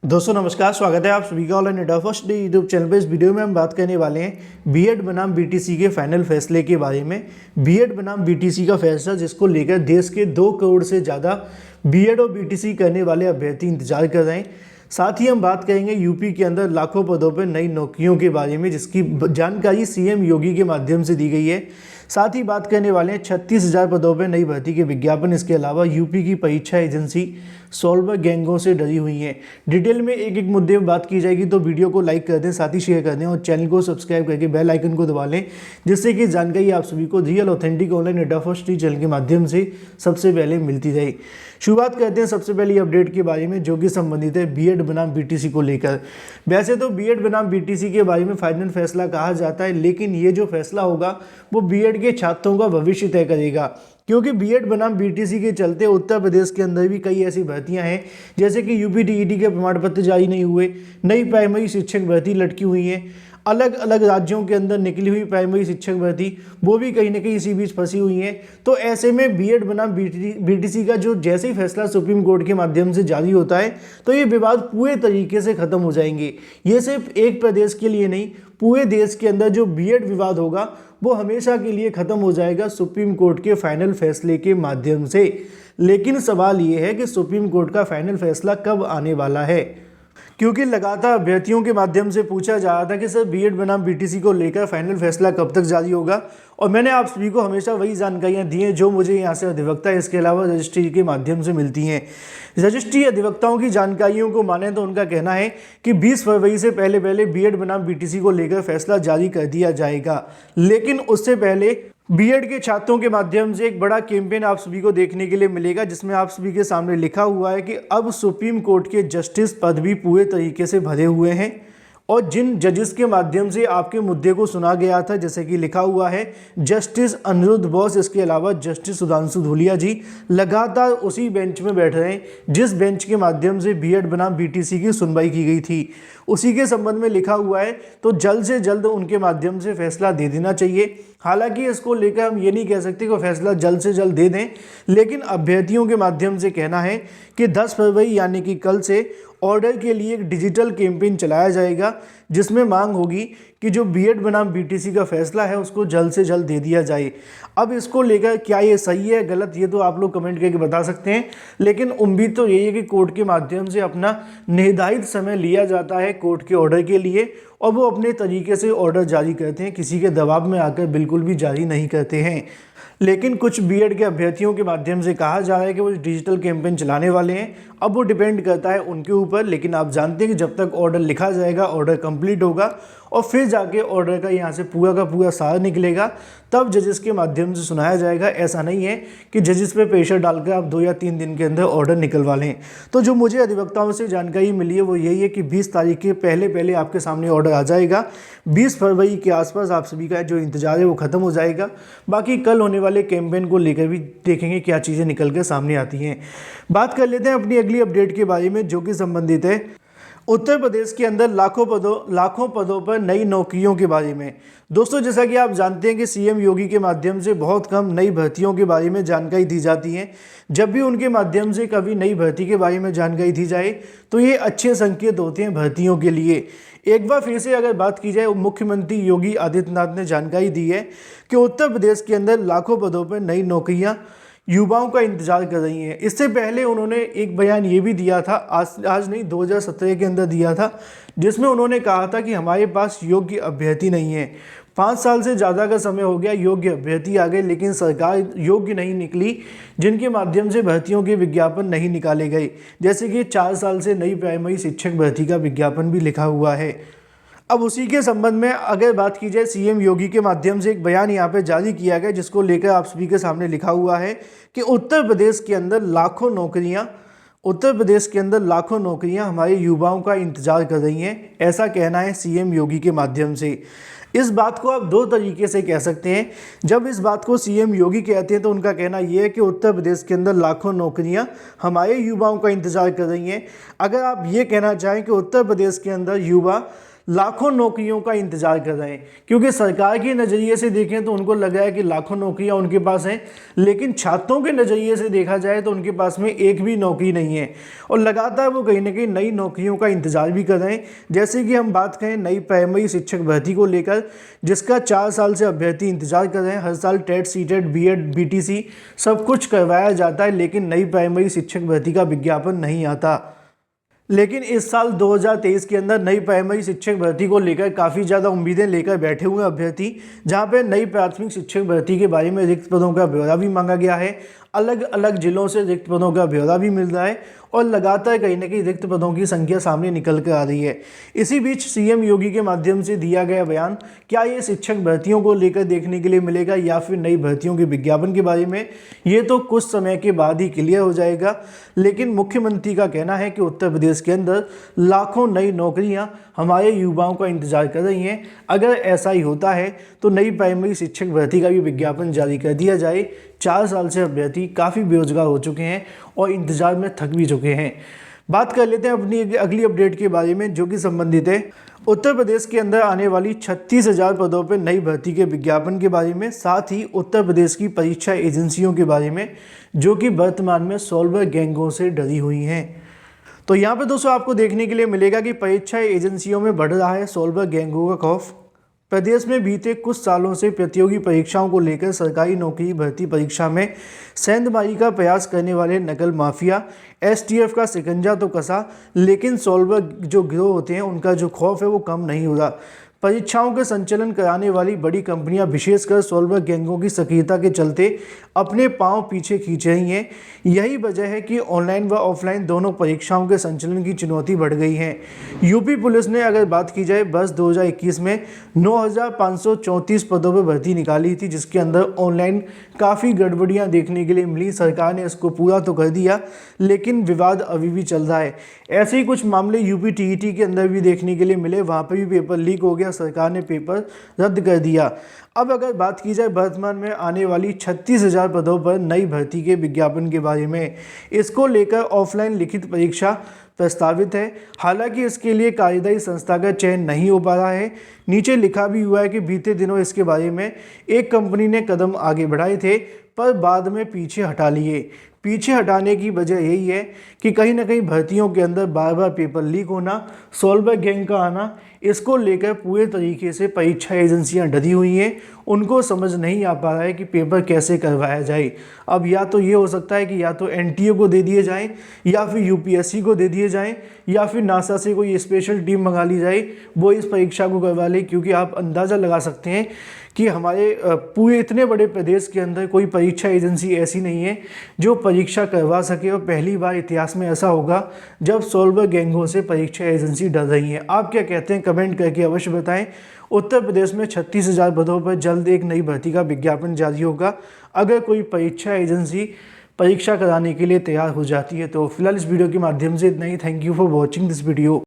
दोस्तों नमस्कार, स्वागत है आप सभी का online India first day YouTube channel पे। इस वीडियो में हम बात करने वाले हैं बीएड बनाम बीटीसी के फाइनल फैसले के बारे में। बीएड बनाम बीटीसी का फैसला जिसको लेकर देश के 2 करोड़ से ज़्यादा बीएड और बीटीसी करने वाले अभ्यर्थी इंतजार कर रहे हैं। साथ ही हम बात करेंगे यूपी के अंदर लाखों पदों पर नई नौकरियों के बारे में, जिसकी जानकारी सीएम योगी के माध्यम से दी गई है। साथ ही बात करने वाले हैं 36,000 पदों पर नई भर्ती के विज्ञापन। इसके अलावा यूपी की परीक्षा एजेंसी सॉल्वर गैंगों से डरी हुई हैं। डिटेल में एक एक मुद्दे पर बात की जाएगी, तो वीडियो को लाइक कर दें, साथ ही शेयर कर दें और चैनल को सब्सक्राइब करके बेल आइकन को दबा लें, जिससे कि जानकारी आप सभी को रियल ऑथेंटिक ऑनलाइन अड्डा फर्स्ट चैनल के माध्यम से सबसे पहले मिलती रहे। शुरुआत करते हैं सबसे पहले अपडेट के बारे में, जो कि संबंधित है बीएड बनाम बीटीसी को लेकर। वैसे तो बीएड बनाम बीटीसी के बारे में फाइनल फैसला कहा जाता है, लेकिन ये जो फैसला होगा वो बीएड के छात्रों का भविष्य तय करेगा, क्योंकि बीएड बनाम बीटीसी के चलते उत्तर प्रदेश के अंदर भी कई ऐसी भर्तियां हैं, जैसे कि यूपी टीईटी के प्रमाण पत्र जारी नहीं हुए, नई प्राइमरी शिक्षक भर्ती लटकी हुई है, अलग अलग राज्यों के अंदर निकली हुई प्राइमरी शिक्षक भर्ती वो भी कहीं ना कहीं इसी बीच फंसी हुई है। तो ऐसे में बीएड बनाम बीटीसी का जो जैसे ही फैसला सुप्रीम कोर्ट के माध्यम से जारी होता है, तो ये विवाद पूरे तरीके से खत्म हो जाएंगे। ये सिर्फ एक प्रदेश के लिए नहीं, पूरे देश के अंदर जो बीएड विवाद होगा वो हमेशा के लिए खत्म हो जाएगा सुप्रीम कोर्ट के फाइनल फैसले के माध्यम से। लेकिन सवाल ये है कि सुप्रीम कोर्ट का फाइनल फैसला कब आने वाला है, क्योंकि लगातार अभ्यर्थियों के माध्यम से पूछा जा रहा था कि सर बीएड बनाम बीटीसी को लेकर फाइनल फैसला कब तक जारी होगा, और मैंने आप सभी को हमेशा वही जानकारियां दी हैं जो मुझे यहाँ से अधिवक्ता, इसके अलावा रजिस्ट्री के माध्यम से मिलती हैं। रजिस्ट्री अधिवक्ताओं की जानकारियों को माने तो उनका कहना है कि 20 फरवरी से पहले पहले बीएड बनाम बीटीसी को लेकर फैसला जारी कर दिया जाएगा। लेकिन उससे पहले बीएड के छात्रों के माध्यम से एक बड़ा कैंपेन आप सभी को देखने के लिए मिलेगा, जिसमें आप सभी के सामने लिखा हुआ है कि अब सुप्रीम कोर्ट के जस्टिस पद भी पूरे तरीके से भरे हुए हैं, और जिन जजेस के माध्यम से आपके मुद्दे को सुना गया था, जैसे कि लिखा हुआ है जस्टिस अनिरुद्ध बोस, इसके अलावा जस्टिस सुधांशु धूलिया जी, लगातार उसी बेंच में बैठ रहे हैं जिस बेंच के माध्यम से बीएड बनाम बीटीसी की सुनवाई की गई थी। उसी के संबंध में लिखा हुआ है, तो जल्द से जल्द उनके माध्यम से फैसला दे देना चाहिए। हालांकि इसको लेकर हम ये नहीं कह सकते कि फैसला जल्द से जल्द दे दें, लेकिन अभ्यर्थियों के माध्यम से कहना है कि 10 फरवरी यानी कि कल से ऑर्डर के लिए एक डिजिटल कैंपेन चलाया जाएगा, जिसमें मांग होगी कि जो बीएड बनाम बीटीसी का फैसला है उसको जल्द से जल्द दे दिया जाए। अब इसको लेकर क्या ये सही है गलत, ये तो आप लोग कमेंट करके बता सकते हैं, लेकिन उम्मीद तो यही है कि कोर्ट के माध्यम से अपना निर्धारित समय लिया जाता है कोर्ट के ऑर्डर के लिए, और वो अपने तरीके से ऑर्डर जारी करते हैं, किसी के दबाव में आकर बिल्कुल भी जारी नहीं करते हैं। लेकिन कुछ बीएड के अभ्यर्थियों के माध्यम से कहा जा रहा है कि वो डिजिटल कैंपेन चलाने वाले हैं। अब वो डिपेंड करता है उनके ऊपर, लेकिन आप जानते हैं कि जब तक ऑर्डर लिखा जाएगा, ऑर्डर कंप्लीट होगा और फिर जाके ऑर्डर का यहाँ से पूरा का पूरा सार निकलेगा, तब जजेस के माध्यम से सुनाया जाएगा। ऐसा नहीं है कि जजेस पे प्रेशर डालकर आप 2 या 3 दिन के अंदर ऑर्डर निकलवा लें। तो जो मुझे अधिवक्ताओं से जानकारी मिली है वो यही है कि 20 तारीख के पहले पहले आपके सामने ऑर्डर आ जाएगा। 20 फरवरी के आसपास आप सभी का जो इंतजार है वो खत्म हो जाएगा। बाकी कल होने वाले कैंपेन को लेकर भी देखेंगे क्या चीज़ें निकल कर सामने आती हैं। बात कर लेते हैं अपनी अगली अपडेट के बारे में, जो कि संबंधित है उत्तर प्रदेश के अंदर लाखों पदों पर नई नौकरियों के बारे में। दोस्तों, जैसा कि आप जानते हैं कि सीएम योगी के माध्यम से बहुत कम नई भर्तियों के बारे में जानकारी दी जाती है। जब भी उनके माध्यम से कभी नई भर्ती के बारे में जानकारी दी जाए तो ये अच्छे संकेत होते हैं भर्तियों के लिए। एक बार फिर से अगर बात की जाए, मुख्यमंत्री योगी आदित्यनाथ ने जानकारी दी है कि उत्तर प्रदेश के अंदर लाखों पदों पर नई नौकरियां युवाओं का इंतजार कर रही हैं। इससे पहले उन्होंने एक बयान ये भी दिया था, आज नहीं 2017 के अंदर दिया था, जिसमें उन्होंने कहा था कि हमारे पास योग्य अभ्यर्थी नहीं है। 5 साल से ज़्यादा का समय हो गया, योग्य अभ्यर्थी आ गए, लेकिन सरकार योग्य नहीं निकली, जिनके माध्यम से भर्तियों के विज्ञापन नहीं निकाले गए। जैसे कि 4 साल से नई प्राइमरी शिक्षक भर्ती का विज्ञापन भी लिखा हुआ है। अब उसी के संबंध में अगर बात की जाए, सीएम योगी के माध्यम से एक बयान यहाँ पे जारी किया गया, जिसको लेकर आप सभी के सामने लिखा हुआ है कि उत्तर प्रदेश के अंदर लाखों नौकरियां हमारे युवाओं का इंतजार कर रही हैं। ऐसा कहना है सीएम योगी के माध्यम से। इस बात को आप 2 तरीके से कह सकते हैं। जब इस बात को सीएम योगी कहते हैं तो उनका कहना यह है कि उत्तर प्रदेश के अंदर लाखों नौकरियां हमारे युवाओं का इंतजार कर रही हैं। अगर आप ये कहना चाहें कि उत्तर प्रदेश के अंदर युवा लाखों नौकरियों का इंतजार कर रहे हैं, क्योंकि सरकार के नज़रिए से देखें तो उनको लग रहा है कि लाखों नौकरियां उनके पास हैं, लेकिन छात्रों के नज़रिए से देखा जाए तो उनके पास में एक भी नौकरी नहीं है और लगातार वो कहीं ना कहीं नई नौकरियों का इंतजार भी कर रहे हैं। जैसे कि हम बात करें नई प्राइमरी शिक्षक भर्ती को लेकर, जिसका 4 साल से अभ्यर्थी इंतजार कर रहे हैं। हर साल टेट, सीटेट, बीएड, बीटीसी सब कुछ करवाया जाता है, लेकिन नई प्राइमरी शिक्षक भर्ती का विज्ञापन नहीं आता। लेकिन इस साल 2023 के अंदर नई प्राइमरी शिक्षक भर्ती को लेकर काफ़ी ज़्यादा उम्मीदें लेकर बैठे हुए अभ्यर्थी, जहां पे नई प्राथमिक शिक्षक भर्ती के बारे में रिक्त पदों का ब्यौरा भी मांगा गया है। अलग अलग जिलों से रिक्त पदों का ब्यौरा भी मिल रहा है और लगातार कहीं ना कहीं रिक्त पदों की संख्या सामने निकल कर आ रही है। इसी बीच सीएम योगी के माध्यम से दिया गया बयान, क्या ये शिक्षक भर्तियों को लेकर देखने के लिए मिलेगा या फिर नई भर्तियों के विज्ञापन के बारे में, ये तो कुछ समय के बाद ही क्लियर हो जाएगा। लेकिन मुख्यमंत्री का कहना है कि उत्तर प्रदेश के अंदर लाखों नई नौकरियां हमारे युवाओं का इंतजार कर रही हैं। अगर ऐसा ही होता है तो नई प्राइमरी शिक्षक भर्ती का भी विज्ञापन जारी कर दिया जाए। 4 साल से अभ्यर्थी काफ़ी बेरोजगार हो चुके हैं और इंतजार में थक भी चुके हैं। बात कर लेते हैं अपनी अगली अपडेट के बारे में, जो कि संबंधित है उत्तर प्रदेश के अंदर आने वाली 36,000 पदों पर नई भर्ती के विज्ञापन के बारे में, साथ ही उत्तर प्रदेश की परीक्षा एजेंसियों के बारे में, जो कि वर्तमान में सॉल्वर गैंगों से डरी हुई हैं। तो यहाँ पे दोस्तों आपको देखने के लिए मिलेगा कि परीक्षा एजेंसियों में बढ़ रहा है सॉल्वर गैंगों का खौफ। प्रदेश में बीते कुछ सालों से प्रतियोगी परीक्षाओं को लेकर सरकारी नौकरी भर्ती परीक्षा में सेंधमारी का प्रयास करने वाले नकल माफिया एसटीएफ का शिकंजा तो कसा, लेकिन सॉल्वर जो गिरोह होते हैं उनका जो खौफ है वो कम नहीं हो रहा। परीक्षाओं के संचालन कराने वाली बड़ी कंपनियां विशेषकर सॉल्वर गैंगों की सक्रियता के चलते अपने पांव पीछे खींच रही हैं। यही वजह है कि ऑनलाइन व ऑफलाइन दोनों परीक्षाओं के संचालन की चुनौती बढ़ गई है। यूपी पुलिस ने अगर बात की जाए वर्ष 2021 में 9,534 पदों पर भर्ती निकाली थी, जिसके अंदर ऑनलाइन काफ़ी गड़बड़ियाँ देखने के लिए मिली। सरकार ने इसको पूरा तो कर दिया, लेकिन विवाद अभी भी चल रहा है। ऐसे ही कुछ मामले यूपी टीईटी के अंदर भी देखने के लिए मिले, वहाँ पर भी पेपर लीक हो गया, सरकार ने पेपर रद्द कर दिया। अब अगर बात की जाए वर्तमान में आने वाली 36,000 पदों पर नई भर्ती के विज्ञापन के बारे में, इसको लेकर ऑफलाइन लिखित परीक्षा प्रस्तावित है। हालांकि इसके लिए कार्यदायी संस्था का चयन नहीं हो पा रहा है। नीचे लिखा भी हुआ है कि बीते दिनों इसके बारे में एक कंपनी ने कदम आगे बढ़ाए थे, पर बाद में पीछे हटा लिए। पीछे हटाने की वजह यही है कि कहीं ना कहीं भर्तियों के अंदर बार बार पेपर लीक होना, सॉल्वर गैंग का आना, इसको लेकर पूरे तरीके से परीक्षा एजेंसियां डरी हुई हैं। उनको समझ नहीं आ पा रहा है कि पेपर कैसे करवाया जाए। अब या तो ये हो सकता है कि या तो एनटीए को दे दिए जाएं, या फिर यूपीएससी को दे दिए जाएं, या फिर नासा से कोई स्पेशल टीम मंगा ली जाए, वो इस परीक्षा को करवा ले। क्योंकि आप अंदाज़ा लगा सकते हैं कि हमारे पूरे इतने बड़े प्रदेश के अंदर कोई परीक्षा एजेंसी ऐसी नहीं है जो परीक्षा करवा सके, और पहली बार इतिहास में ऐसा होगा जब सॉल्वर गैंगों से परीक्षा एजेंसी डर रही है। आप क्या कहते हैं, कमेंट करके अवश्य बताएं। उत्तर प्रदेश में 36,000 पदों पर जल्द एक नई भर्ती का विज्ञापन जारी होगा। अगर कोई परीक्षा एजेंसी परीक्षा कराने के लिए तैयार हो जाती है तो फिलहाल इस वीडियो के माध्यम से इतना ही। Thank you for watching this video.